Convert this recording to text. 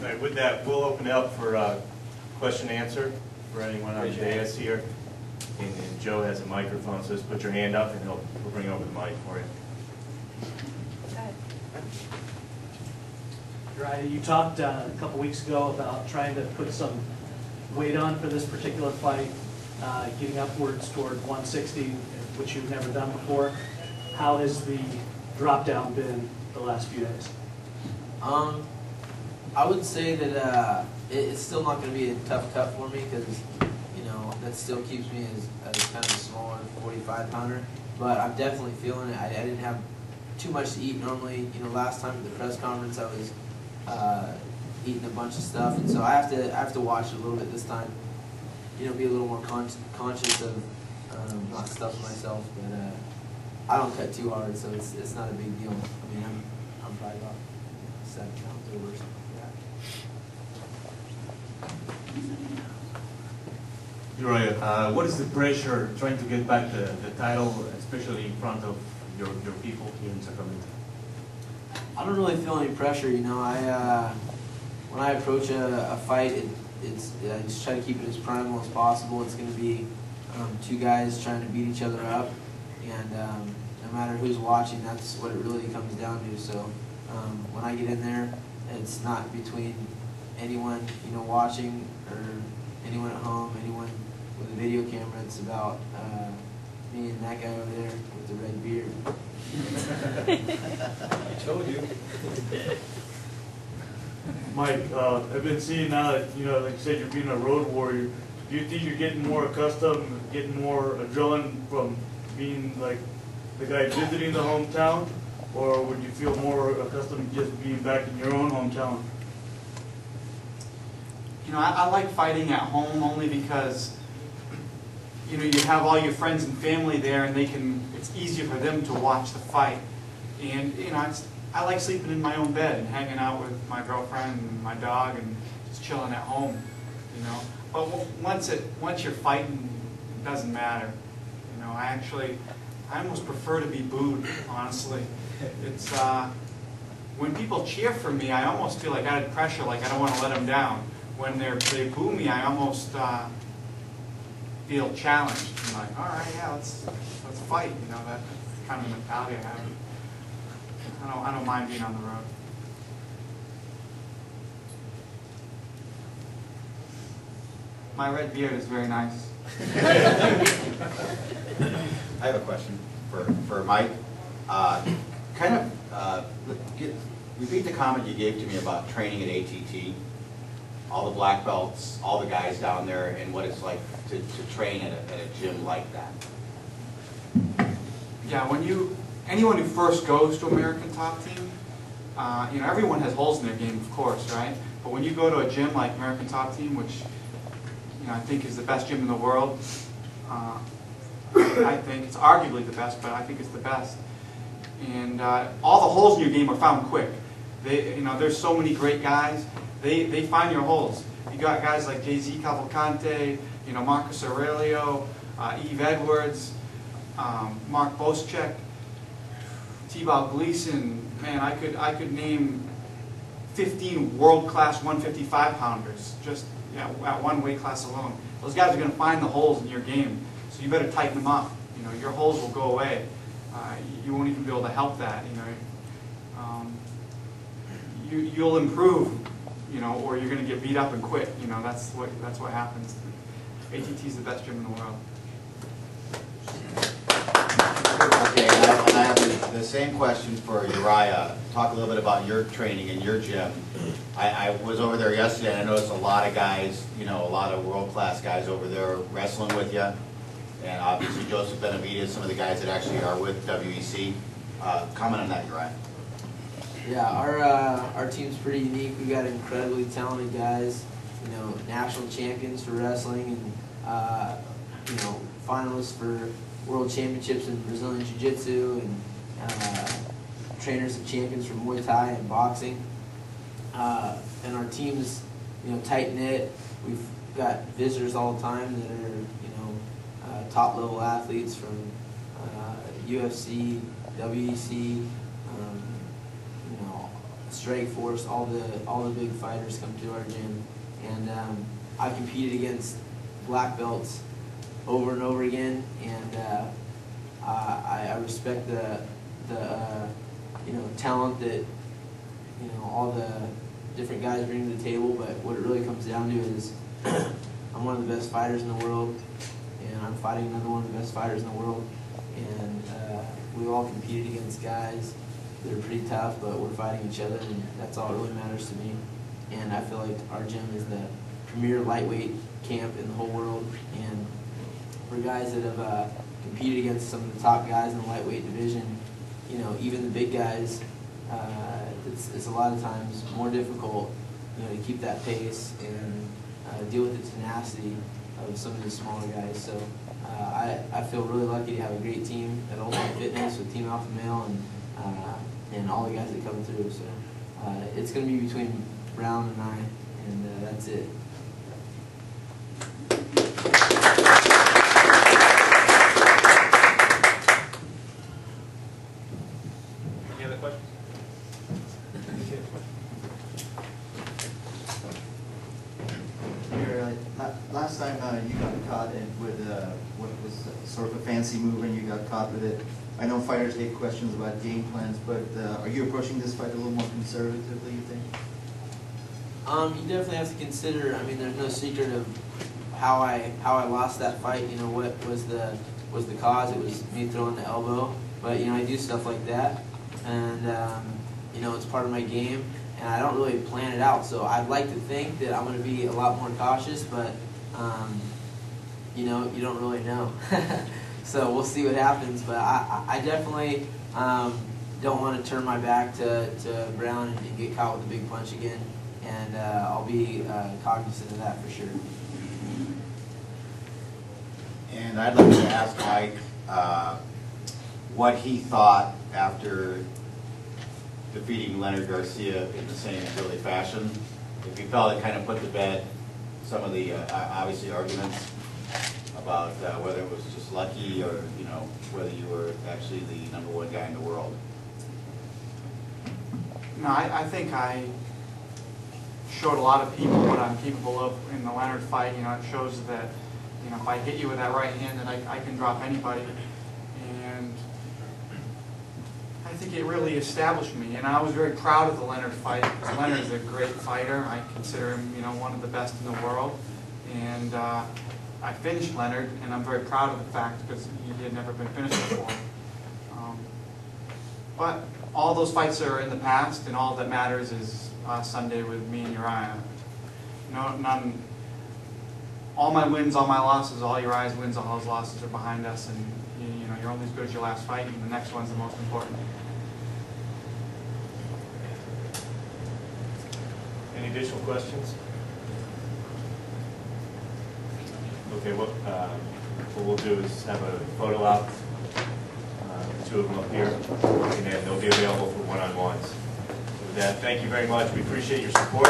right, with that, we'll open it up for question and answer for anyone on the dais here. And Joe has a microphone, so just put your hand up and we'll bring over the mic for you. Go ahead. Right, you talked a couple weeks ago about trying to put some weight on for this particular fight, getting upwards toward 160, which you've never done before. How has the drop down been the last few days? I would say that it's still not going to be a tough cut for me because, you know, that still keeps me as kind of a smaller 45-pounder. But I'm definitely feeling it. I didn't have too much to eat normally. You know, last time at the press conference I was eating a bunch of stuff, and so I have to watch it a little bit this time. You know, be a little more conscious of not stuffing myself. But I don't cut too hard, so it's not a big deal. I mean, I'm probably about 7 pounds over or something like that. Uriah, what is the pressure trying to get back the title, especially in front of your people here in Sacramento? I don't really feel any pressure, you know. When I approach a fight, I just try to keep it as primal as possible. It's going to be two guys trying to beat each other up, and no matter who's watching, that's what it really comes down to. So when I get in there, it's not between anyone, you know, watching or anyone at home, anyone with a video camera. It's about me and that guy over there with the red beard. I told you. Mike, I've been seeing now that, you know, like you said, you're being a road warrior. Do you think you're getting more accustomed, getting more adrenaline from being like the guy visiting the hometown, or would you feel more accustomed to just being back in your own hometown? You know, I like fighting at home only because, you know, you have all your friends and family there, and it's easier for them to watch the fight. And, you know, I like sleeping in my own bed and hanging out with my girlfriend and my dog and just chilling at home, you know. But once you're fighting, it doesn't matter. You know, I almost prefer to be booed, honestly. It's, when people cheer for me, I almost feel like added pressure, like I don't want to let them down. When they boo me, I almost feel challenged. I'm like, all right, yeah, let's fight. You know, that's kind of the mentality I have. I don't mind being on the road. My red beard is very nice. I have a question for Mike. Repeat the comment you gave to me about training at ATT. All the black belts, all the guys down there, and what it's like to train at a gym like that. Yeah, anyone who first goes to American Top Team, you know, everyone has holes in their game, of course, right? But when you go to a gym like American Top Team, which, you know, I think is the best gym in the world, I think it's arguably the best, but I think it's the best. And all the holes in your game are found quick. You know, there's so many great guys. They find your holes. You got guys like Jay-Z Cavalcante, you know, Marcus Aurelio, Eve Edwards, Mark Boschek, T-Bow Gleason. Man, I could name 15 world-class 155-pounders just at one weight class alone. Those guys are going to find the holes in your game, so you better tighten them up. You know, your holes will go away. You won't even be able to help that. You know, you'll improve. You know, or you're going to get beat up and quit. You know, that's what happens. ATT is the best gym in the world. Okay, and I have the same question for Uriah. Talk a little bit about your training in your gym. I was over there yesterday, and I noticed a lot of guys, you know, a lot of world-class guys over there wrestling with you. And obviously Joseph Benavidez, some of the guys that actually are with WEC. Comment on that, Uriah. Yeah, our team's pretty unique. We got incredibly talented guys, you know, national champions for wrestling, and you know, finalists for world championships in Brazilian Jiu-Jitsu, and trainers and champions for Muay Thai and boxing. And our team's, you know, tight knit. We've got visitors all the time that are, you know, top level athletes from UFC, WEC. Strikeforce, all the big fighters come to our gym, and I competed against black belts over and over again, and I respect the talent that all the different guys bring to the table. But what it really comes down to is I'm one of the best fighters in the world, and I'm fighting another one of the best fighters in the world, and we've all competed against guys that are pretty tough, but we're fighting each other, and that's all that really matters to me. And I feel like our gym is the premier lightweight camp in the whole world, and for guys that have competed against some of the top guys in the lightweight division, even the big guys, it's a lot of times more difficult, to keep that pace and deal with the tenacity of some of these smaller guys. So I feel really lucky to have a great team at Ultimate Fitness with Team Alpha Male and all the guys that come through. So it's going to be between Brown and I, and that's it. Any other questions? Last time you got caught with what was sort of a fancy move and you got caught with it. I know fighters get questions about game plans, but are you approaching this fight a little more conservatively, you think? You definitely have to consider. I mean, there's no secret of how I lost that fight. What was the cause? It was me throwing the elbow. But I do stuff like that, and it's part of my game, and I don't really plan it out. So I'd like to think that I'm going to be a lot more cautious, but you don't really know. So we'll see what happens. But I definitely don't want to turn my back to Brown and get caught with a big punch again. And I'll be cognizant of that for sure. And I'd like to ask Mike what he thought after defeating Leonard Garcia in the same silly fashion. If he felt it kind of put to bed some of the obviously arguments about whether it was just lucky or whether you were actually the #1 guy in the world. No, I think I showed a lot of people what I'm capable of in the Leonard fight. It shows that if I hit you with that right hand, that I can drop anybody. And I think it really established me. And I was very proud of the Leonard fight, because Leonard is a great fighter. I consider him, one of the best in the world. And I finished Leonard, and I'm very proud of the fact because he had never been finished before. But all those fights are in the past, and all that matters is Sunday with me and Uriah. All my wins, all my losses, all Uriah's wins, all his losses are behind us, and you're only as good as your last fight, and the next one's the most important. Any additional questions? Okay, what we'll do is have a photo op, the two of them up here, and then they'll be available for one-on-ones. So with that, thank you very much. We appreciate your support.